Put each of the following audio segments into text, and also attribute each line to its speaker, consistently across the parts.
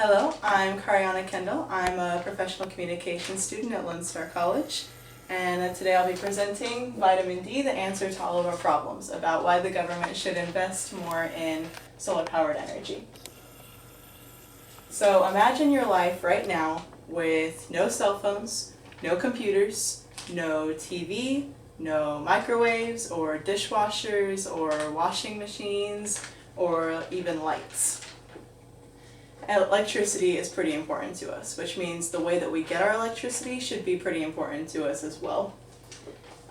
Speaker 1: Hello, I'm Kariana Kendall. I'm a professional communications student at Lone Star College, and today I'll be presenting Vitamin D, the answer to all of our problems about why the government should invest more in solar-powered energy. So imagine your life right now with no cell phones, no computers, no TV, no microwaves or dishwashers or washing machines or even lights. Electricity is pretty important to us, which means the way that we get our electricity should be pretty important to us as well.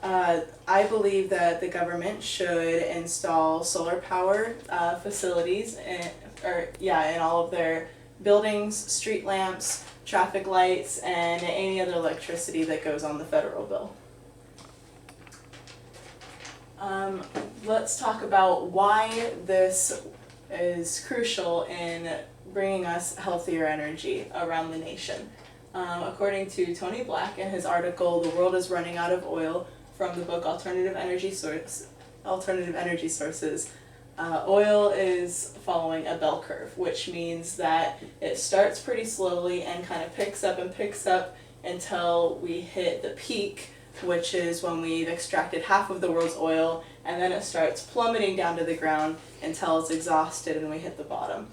Speaker 1: I believe that the government should install solar power facilities in all of their buildings, street lamps, traffic lights, and any other electricity that goes on the federal bill. Let's talk about why this is crucial in bringing us healthier energy around the nation. According to Tony Black in his article, "The World is Running Out of Oil," from the book Alternative Energy Sources, oil is following a bell curve, which means that it starts pretty slowly and kind of picks up until we hit the peak, which is when we've extracted half of the world's oil, and then it starts plummeting down to the ground until it's exhausted and we hit the bottom.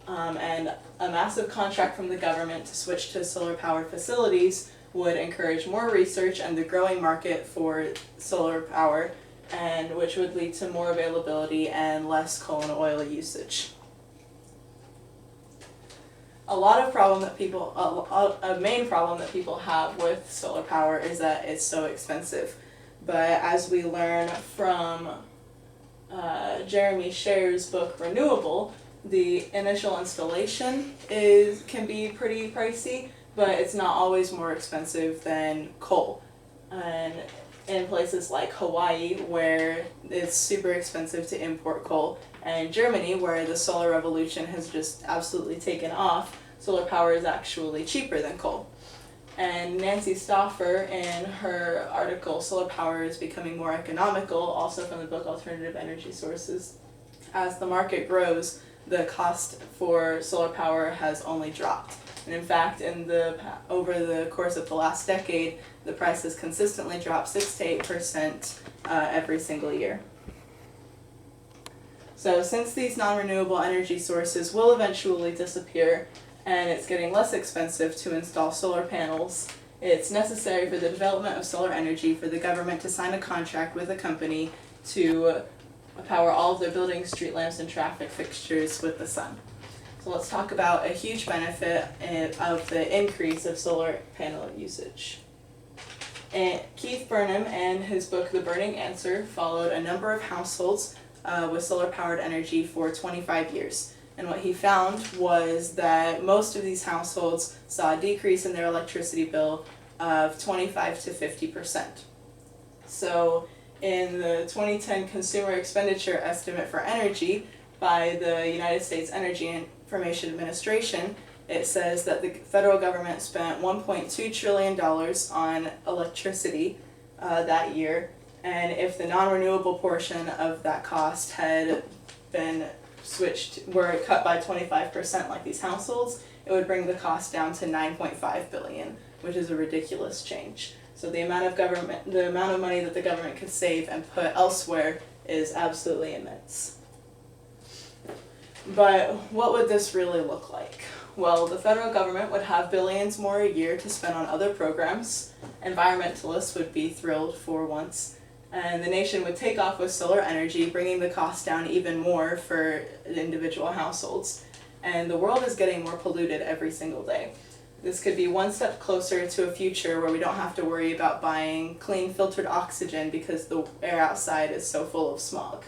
Speaker 1: And a massive contract from the government to switch to solar power facilities would encourage more research and the growing market for solar power, and which would lead to more availability and less coal and oil usage. A main problem that people have with solar power is that it's so expensive. But as we learn from Jeremy Scher's book Renewable, the initial installation can be pretty pricey, but it's not always more expensive than coal. And in places like Hawaii, where it's super expensive to import coal, and Germany, where the solar revolution has just absolutely taken off, solar power is actually cheaper than coal. And Nancy Stauffer, in her article "Solar Power is Becoming More Economical," also from the book Alternative Energy Sources, as the market grows, the cost for solar power has only dropped. And in fact, over the course of the last decade, the price has consistently dropped 6 to 8% every single year. So since these non-renewable energy sources will eventually disappear, and it's getting less expensive to install solar panels, it's necessary for the development of solar energy for the government to sign a contract with a company to power all of their buildings, street lamps, and traffic fixtures with the sun. So let's talk about a huge benefit of the increase of solar panel usage. And Keith Burnham and his book The Burning Answer followed a number of households with solar-powered energy for 25 years. And what he found was that most of these households saw a decrease in their electricity bill of 25 to 50%. So in the 2010 Consumer Expenditure Estimate for Energy by the United States Energy Information Administration, it says that the federal government spent $1.2 trillion on electricity that year, and if the non-renewable portion of that cost had been were cut by 25% like these households, it would bring the cost down to $9.5 billion, which is a ridiculous change. So the amount of money that the government could save and put elsewhere is absolutely immense. But what would this really look like? Well, the federal government would have billions more a year to spend on other programs. Environmentalists would be thrilled for once. And the nation would take off with solar energy, bringing the cost down even more for individual households. And the world is getting more polluted every single day. This could be one step closer to a future where we don't have to worry about buying clean filtered oxygen because the air outside is so full of smog.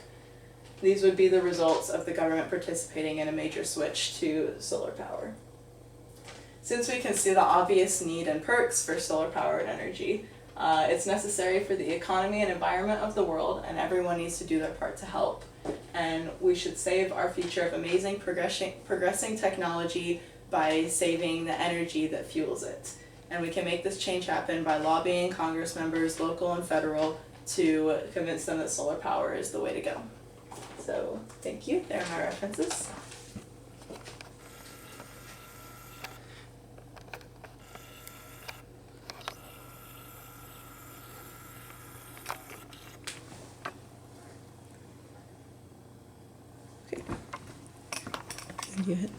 Speaker 1: These would be the results of the government participating in a major switch to solar power. Since we can see the obvious need and perks for solar-powered energy, it's necessary for the economy and environment of the world, and everyone needs to do their part to help. And we should save our future of amazing progressing technology by saving the energy that fuels it. And we can make this change happen by lobbying Congress members, local and federal, to convince them that solar power is the way to go. So, thank you. There are my references.
Speaker 2: And you hit